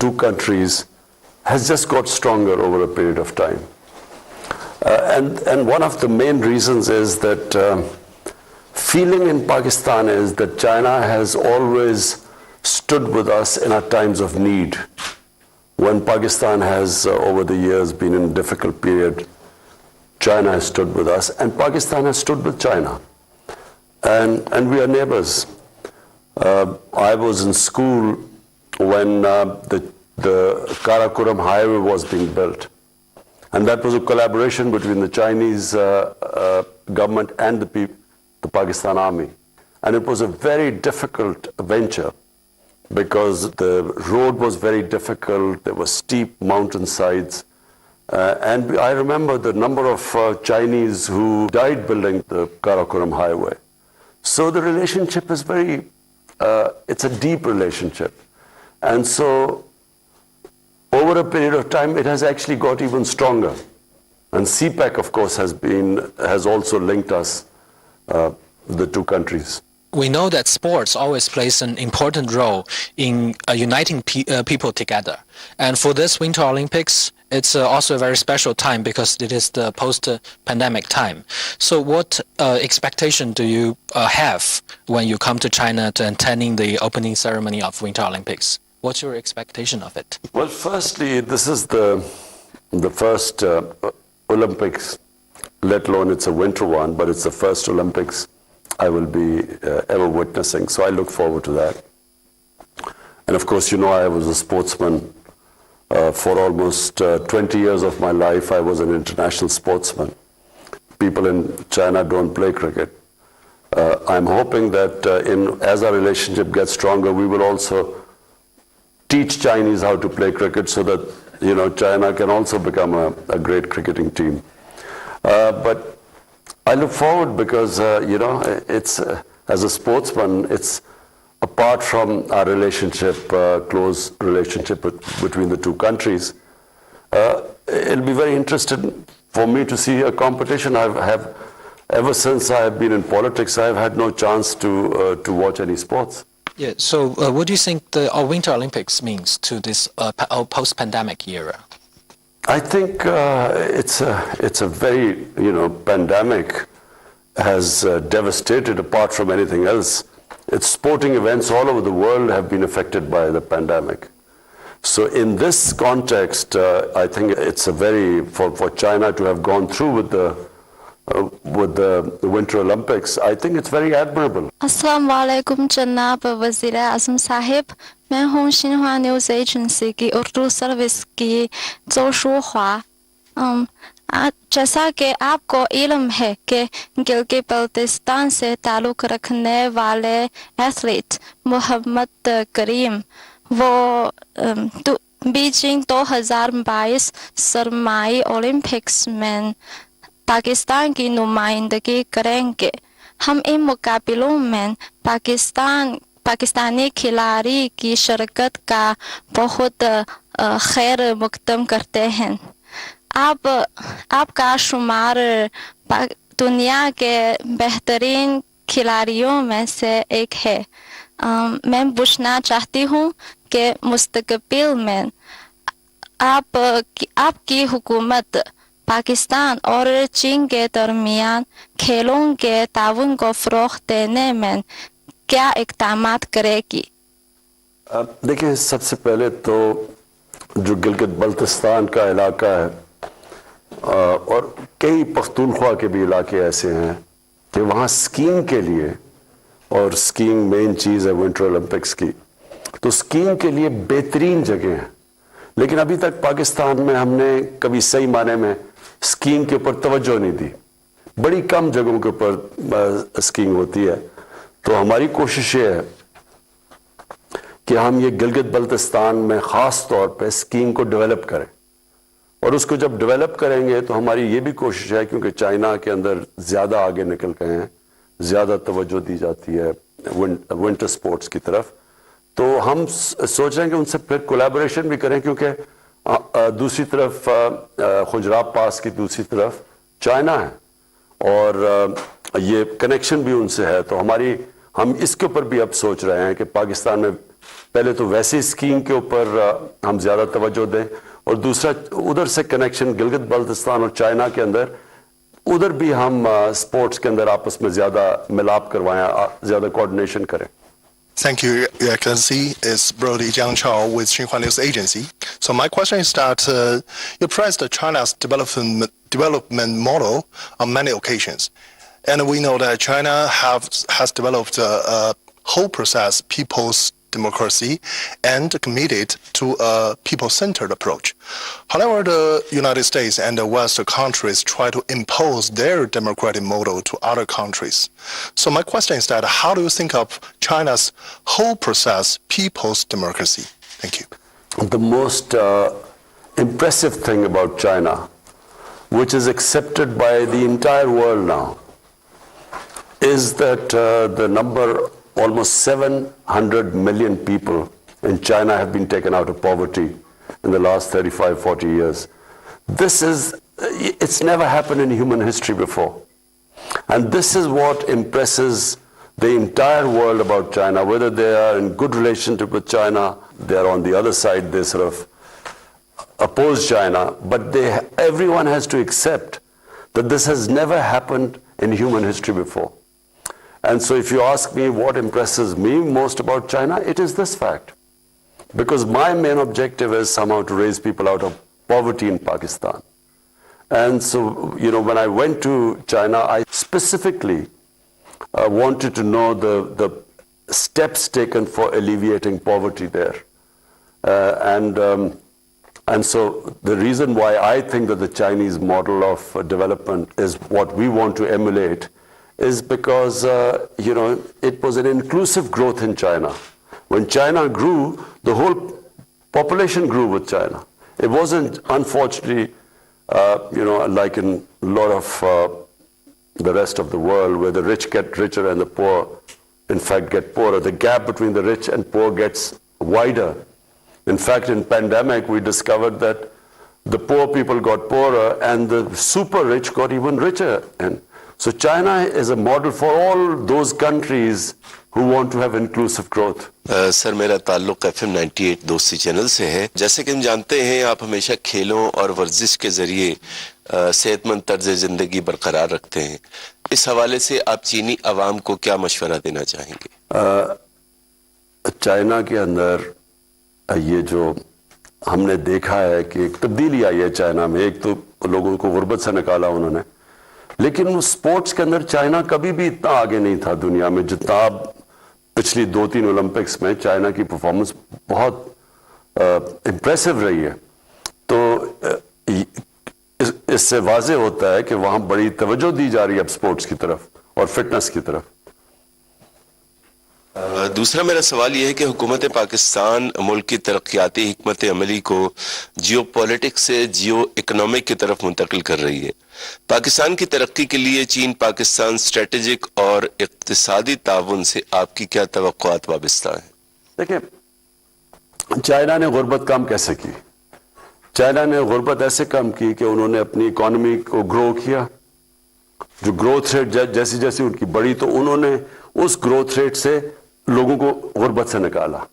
two countries has just got stronger over a period of time. And one of the main reasons is that feeling in Pakistan is that China has always stood with us in our times of need. When Pakistan has over the years been in a difficult period, China has stood with us, and Pakistan has stood with China. And we are neighbors. I was in school when the Karakoram highway was being built. And that was a collaboration between the Chinese government and the Pakistan army. And it was a very difficult venture because the road was very difficult, there were steep mountainsides. And I remember the number of Chinese who died building the Karakoram highway. So the relationship is it's a deep relationship. And so over a period of time, it has actually got even stronger. And CPEC, of course, has also linked us, the two countries. We know that sports always plays an important role in uniting people together. And for this Winter Olympics, it's also a very special time because it is the post-pandemic time. So what expectation do you have when you come to China to attending the opening ceremony of Winter Olympics? What's your expectation of it? Well, firstly, this is the first Olympics, let alone it's a winter one, but it's the first Olympics I will be ever witnessing. So I look forward to that. And of course, you know, I was a sportsman for almost 20 years of my life. I was an international sportsman. People in China don't play cricket. I'm hoping that as our relationship gets stronger, we will also teach Chinese how to play cricket so that, you know, China can also become a great cricketing team. But I look forward because, you know, it's as a sportsman, it's apart from our relationship, close relationship between the two countries. It'll be very interesting for me to see a competition. Ever since I have been in politics, I have had no chance to watch any sports. Yeah. So, what do you think the Winter Olympics means to this post-pandemic era? I think it's a very, you know, pandemic has devastated apart from anything else. It's sporting events all over the world have been affected by the pandemic. So in this context, I think it's for China to have gone through with the Winter Olympics, I think it's very admirable. Assalamu alaikum Janab Wazir Azam Sahib. मैं हूँ Xinhua news agency की Urdu service की जोशु ख्वा। जैसा कि आपको इल्म है कि गिलगित बल्तिस्तान से ताल्लुक़ रखने वाले एथलीट मोहम्मद करीम वो बीजिंग 2022 सरमाई ओलंपिक्स में पाकिस्तान की नुमाइंदगी करेंगे। हम इन मुकाबलों में पाकिस्तानी खिलाड़ी की शिरकत का बहुत खैर मकदम करते हैं। आपका शुमार दुनिया के बेहतरीन खिलाड़ियों में से एक है। मैं पूछना चाहती हूँ कि मुस्तकबिल में आपकी हुकूमत पाकिस्तान और चीन के दरमियान खेलों के ताउन को फ़रोग़ देने में क्या इक़दामात करेगी? देखिए, सबसे पहले तो जो गिलगित बल्तिस्तान का इलाका है और कई पख्तूनख्वा के भी इलाके ऐसे हैं कि वहाँ स्कीइंग के लिए, और स्कीइंग मेन चीज़ है विंटर ओलंपिक्स की, तो स्कीइंग के लिए बेहतरीन जगह हैं। लेकिन अभी तक पाकिस्तान में हमने कभी सही माने में स्कीइंग के ऊपर तवज्जो नहीं दी। बड़ी कम जगहों के ऊपर स्कीइंग होती है। तो हमारी कोशिश ये है कि हम ये गिलगित बल्तिस्तान में ख़ास तौर पे स्कीइंग को डेवलप करें, और उसको जब डेवलप करेंगे तो हमारी ये भी कोशिश है, क्योंकि चाइना के अंदर ज़्यादा आगे निकल गए हैं, ज़्यादा तवज्जो दी जाती है विंटर स्पोर्ट्स की तरफ, तो हम सोच रहे हैं कि उनसे फिर कोलैबोरेशन भी करें, क्योंकि दूसरी तरफ खुजराब पास की दूसरी तरफ चाइना है और ये कनेक्शन भी उनसे है। तो हम इसके ऊपर भी अब सोच रहे हैं कि पाकिस्तान में पहले तो वैसे स्कीइंग के ऊपर हम ज़्यादा तवज्जो दें, और दूसरा उधर से कनेक्शन गिलगित बल्तिस्तान और चाइना के अंदर, उधर भी हम स्पोर्ट्स के अंदर आपस में ज़्यादा मिलाप करवाएं, ज़्यादा कोऑर्डिनेशन करें. Thank you, Your Excellency. It's Brody Jiang Chao with Xinhua News Agency. So my question is that you praised China's development model on many occasions. And we know that China has developed a whole process, people's democracy, and committed to a people-centered approach. However, the United States and the West countries try to impose their democratic model to other countries. So my question is that how do you think of China's whole process, people's democracy? Thank you. The most impressive thing about China, which is accepted by the entire world now, is that the number, almost 700 million people in China have been taken out of poverty in the last 35, 40 years. It's never happened in human history before. And this is what impresses the entire world about China, whether they are in good relationship with China, they are on the other side, they sort of oppose China, but everyone has to accept that this has never happened in human history before. And so if you ask me what impresses me most about China, it is this fact. Because my main objective is somehow to raise people out of poverty in Pakistan. And so, when I went to China, I specifically wanted to know the steps taken for alleviating poverty there. And so the reason why I think that the Chinese model of development is what we want to emulate is because, it was an inclusive growth in China. When China grew, the whole population grew with China. It wasn't, unfortunately, like in a lot of the rest of the world, where the rich get richer and the poor, in fact, get poorer. The gap between the rich and poor gets wider. In fact, in pandemic, we discovered that the poor people got poorer and the super rich got even richer. And so China is a model for all those countries who want to have inclusive growth. Sir, मेरा ताल्लुक FM 98 दोस्ती channel से है. जैसे कि हम जानते हैं, आप हमेशा खेलों और वर्जिश के जरिए सेहतमंद तर्ज जिंदगी बरकरार रखते हैं. इस हवाले से आप चीनी अवाम को क्या मशवरा देना चाहेंगे? चाइना के अंदर ये जो हमने देखा है कि एक तब्दीली आई है चाइना में. एक तो लोगों को गुर्बत से निकाला उन्होंने, लेकिन वो स्पोर्ट्स के अंदर चाइना कभी भी इतना आगे नहीं था दुनिया में जितना अब पिछली 2-3 ओलंपिक्स में चाइना की परफॉर्मेंस बहुत इम्प्रेसिव रही है. तो इससे वाज़ेह होता है कि वहाँ बड़ी तवज्जो दी जा रही है अब स्पोर्ट्स की तरफ और फिटनेस की तरफ. दूसरा मेरा सवाल यह है कि हुकूमत पाकिस्तान मुल्क की तरक्याती हिकमत अमली को जियो पॉलिटिक्स से जियो इकोनॉमिक की तरफ मुंतकिल कर रही है. पाकिस्तान की तरक्की के लिए चीन पाकिस्तान स्ट्रेटेजिक और इक्तिसादी ताउन से आपकी क्या तवक्कुआत वाबस्ता है? देखिए, चाइना ने गुर्बत कम कैसे की? चाइना ने गुर्बत ऐसे कम की कि उन्होंने अपनी इकोनॉमी को ग्रो किया. जो ग्रोथ रेट जैसी जैसी उनकी बढ़ी, तो उन्होंने उस ग्रोथ रेट से लोगों को गुर्बत से निकाला.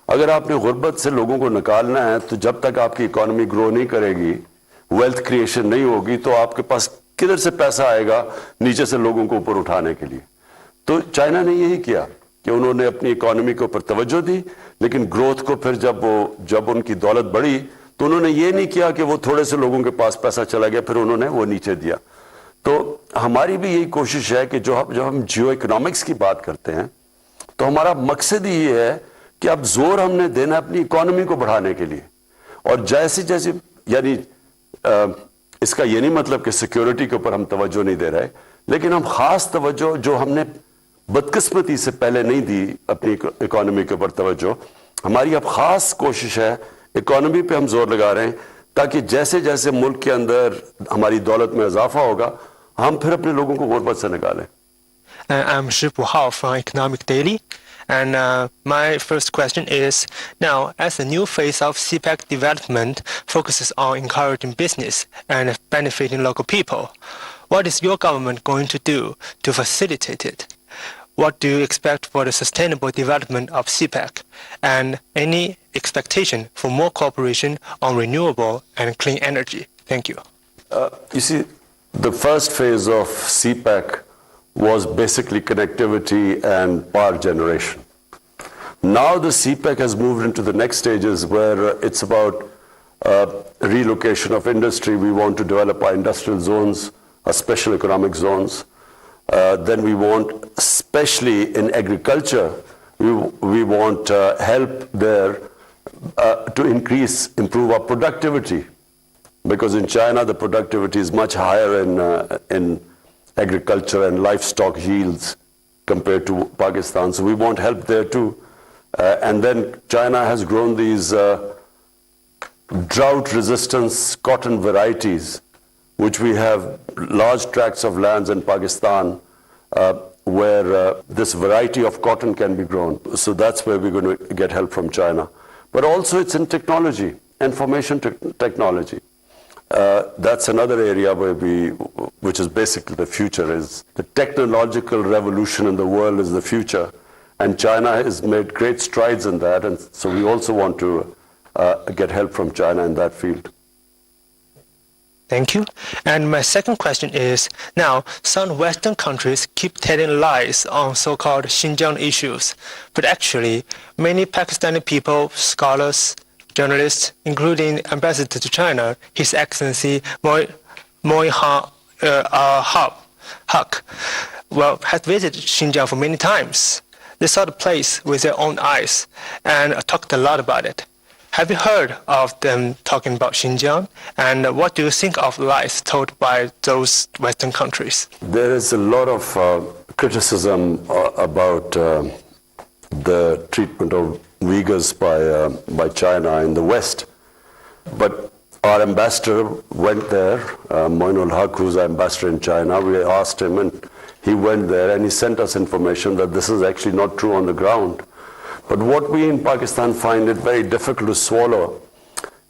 अगर आपने गुर्बत से लोगों को निकालना है, तो जब तक आपकी इकोनॉमी ग्रो नहीं करेगी, वेल्थ क्रिएशन नहीं होगी, तो आपके पास किधर से पैसा आएगा नीचे से लोगों को ऊपर उठाने के लिए? तो चाइना ने यही किया कि उन्होंने अपनी इकोनॉमी के ऊपर तवज्जो दी, लेकिन ग्रोथ को फिर जब उनकी दौलत बढ़ी, तो उन्होंने ये नहीं किया कि वो थोड़े से लोगों के पास पैसा चला गया फिर उन्होंने वो नीचे दिया. तो हमारी भी यही कोशिश है कि जब हम जियो इकोनॉमिक्स की बात करते हैं, तो हमारा मकसद ही ये है कि अब जोर हमने देना अपनी इकोनॉमी को बढ़ाने के लिए. और जैसे जैसे यानी इसका ये नहीं मतलब कि सिक्योरिटी के ऊपर हम तवज्जो नहीं दे रहे, लेकिन हम खास तवज्जो जो हमने बदकिस्मती से पहले नहीं दी अपनी इकोनॉमी के ऊपर तवज्जो, हमारी अब खास कोशिश है इकोनॉमी पे हम जोर लगा रहे हैं, ताकि जैसे जैसे मुल्क के अंदर हमारी दौलत में इजाफा होगा, हम फिर अपने लोगों को गुर्बत से निकालें. I'm Shifu Hao from Economic Daily, and my first question is, now as the new phase of CPEC development focuses on encouraging business and benefiting local people, what is your government going to do to facilitate it? what do you expect for the sustainable development of CPEC, and any expectation for more cooperation on renewable and clean energy? Thank you. You see, the first phase of CPEC was basically connectivity and power generation. Now the CPEC has moved into the next stages where it's about relocation of industry. We want to develop our industrial zones, our special economic zones. Then we want, especially in agriculture, we want help there to improve our productivity. Because in China, the productivity is much higher in agriculture and livestock yields compared to Pakistan. So we want help there too. And then China has grown these drought-resistant cotton varieties, which we have large tracts of lands in Pakistan where this variety of cotton can be grown. So that's where we're going to get help from China. But also it's in technology, information technology. That's another area where which is basically the future, is the technological revolution in the world is the future. And China has made great strides in that. And so we also want to get help from China in that field. Thank you. And my second question is, now some Western countries keep telling lies on so-called Xinjiang issues, but actually many Pakistani people, scholars, journalists, including Ambassador to China, His Excellency Haq, has visited Xinjiang for many times. They saw the place with their own eyes and talked a lot about it. Have you heard of them talking about Xinjiang? And what do you think of lies told by those Western countries? There is a lot of criticism about the treatment of Uyghurs by China in the West. But our ambassador went there, Haq, who's our ambassador in China. We asked him and he went there and he sent us information that this is actually not true on the ground. But what we in Pakistan find it very difficult to swallow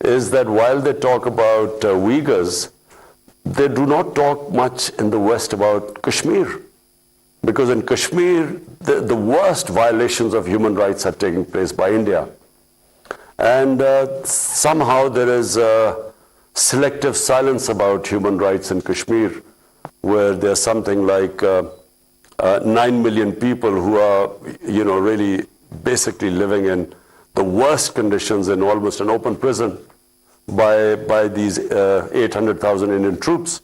is that while they talk about Uyghurs, they do not talk much in the West about Kashmir. Because in Kashmir, the worst violations of human rights are taking place by India. And somehow there is selective silence about human rights in Kashmir, where there's something like 9 million people who are, really basically living in the worst conditions in almost an open prison by these 800,000 Indian troops.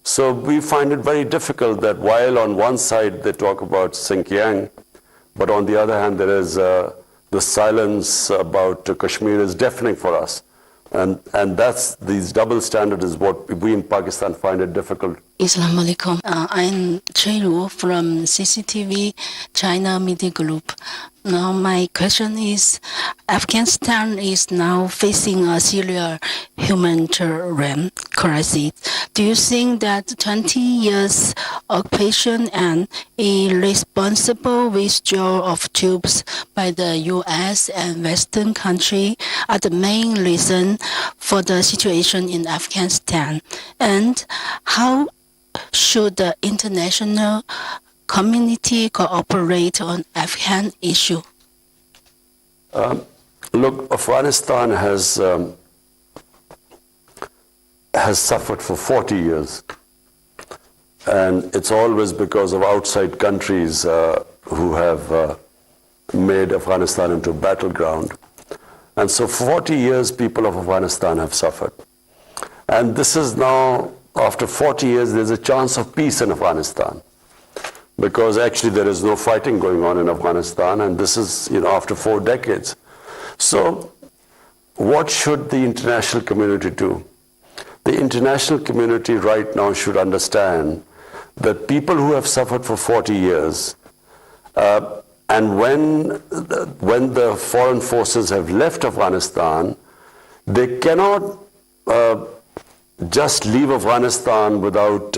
So we find it very difficult that while on one side they talk about Xinjiang, but on the other hand there is the silence about Kashmir is deafening for us. And these double standards is what we in Pakistan find it difficult. Assalamu alaikum. I'm Chairu from CCTV China Media Group. Now my question is, Afghanistan is now facing a serious humanitarian crisis. Do you think that 20 years occupation and irresponsible withdrawal of troops by the U.S. and Western countries are the main reason for the situation in Afghanistan? And how should the international community cooperate on Afghan issue? Look, Afghanistan has suffered for 40 years. And it's always because of outside countries who have made Afghanistan into a battleground. And so 40 years people of Afghanistan have suffered. And this is now, after 40 years, there's a chance of peace in Afghanistan. Because actually there is no fighting going on in Afghanistan, and this is, after 4 decades. So what should the international community do? The international community right now should understand that people who have suffered for 40 years, and when the foreign forces have left Afghanistan, they cannot just leave Afghanistan without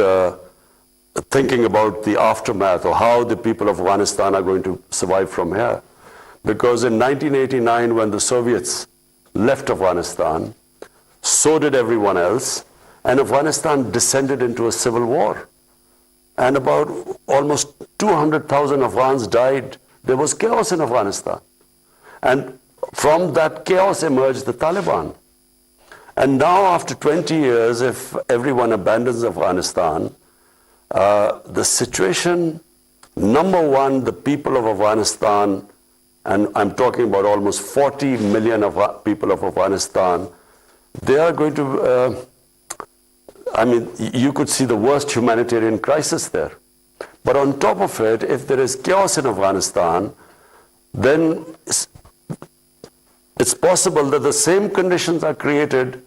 thinking about the aftermath or how the people of Afghanistan are going to survive from here. Because in 1989, when the Soviets left Afghanistan, so did everyone else, and Afghanistan descended into a civil war. and about almost 200,000 Afghans died. There was chaos in Afghanistan. And from that chaos emerged the Taliban. And now, after 20 years, if everyone abandons Afghanistan, the situation, number one, the people of Afghanistan, and I'm talking about almost 40 million people of Afghanistan, they are going to, you could see the worst humanitarian crisis there. But on top of it, if there is chaos in Afghanistan, then it's possible that the same conditions are created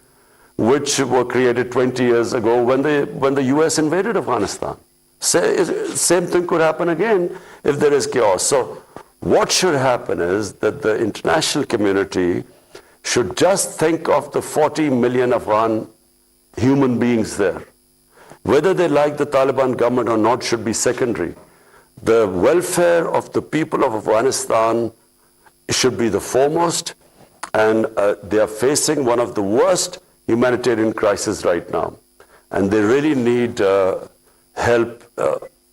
which were created 20 years ago when the US invaded Afghanistan. Same thing could happen again if there is chaos. So what should happen is that the international community should just think of the 40 million Afghan human beings there. Whether they like the Taliban government or not should be secondary. The welfare of the people of Afghanistan should be the foremost, and they are facing one of the worst humanitarian crises right now. And they really need help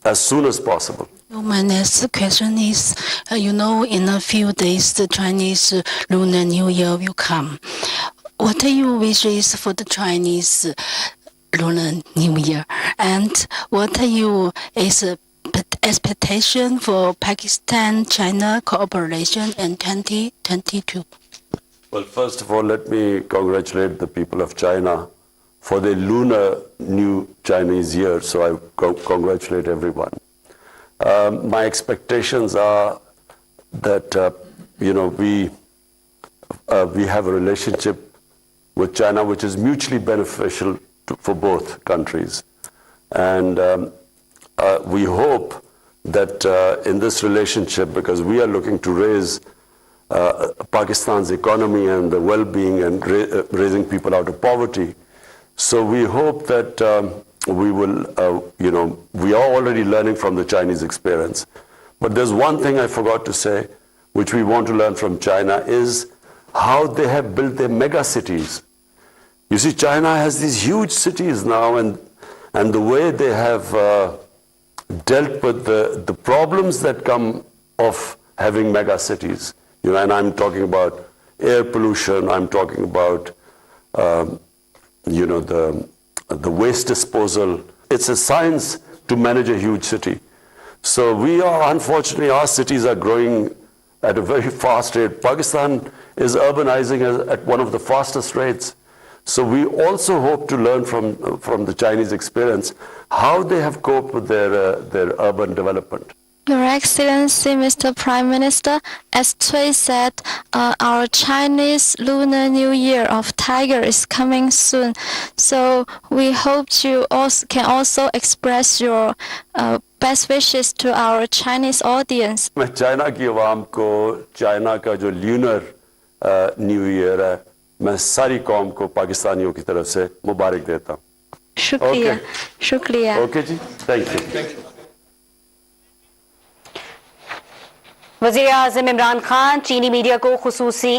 as soon as possible. My next question is, in a few days, the Chinese Lunar New Year will come. What are your wishes for the Chinese Lunar New Year? And what are your expectation for Pakistan-China cooperation in 2022? Well, first of all, let me congratulate the people of China for their Lunar New Chinese Year. So I congratulate everyone. My expectations are that, we have a relationship with China which is mutually beneficial for both countries. And we hope that in this relationship, because we are looking to raise Pakistan's economy and the well-being and raising people out of poverty. So we hope that we will, we are already learning from the Chinese experience. But there's one thing I forgot to say, which we want to learn from China, is how they have built their mega cities. You see, China has these huge cities now, and the way they have dealt with the problems that come of having mega cities. And I'm talking about air pollution, I'm talking about, the waste disposal. It's a science to manage a huge city. So unfortunately, our cities are growing at a very fast rate. Pakistan is urbanizing at one of the fastest rates. So we also hope to learn from the Chinese experience how they have coped with their urban development. Your Excellency, Mr. Prime Minister, as Cui said, our Chinese Lunar New Year of Tiger is coming soon. So we hope you can also express your best wishes to our Chinese audience. मैं China की आवाम को China का जो lunar new year है, मैं सारी कौम को पाकिस्तानियों की तरफ से मुबारक देता हूँ. शुक्रिया. शुक्रिया. Okay ji, thank you. वज़ीर-ए-आज़म इमरान खान चीनी मीडिया को खुसूसी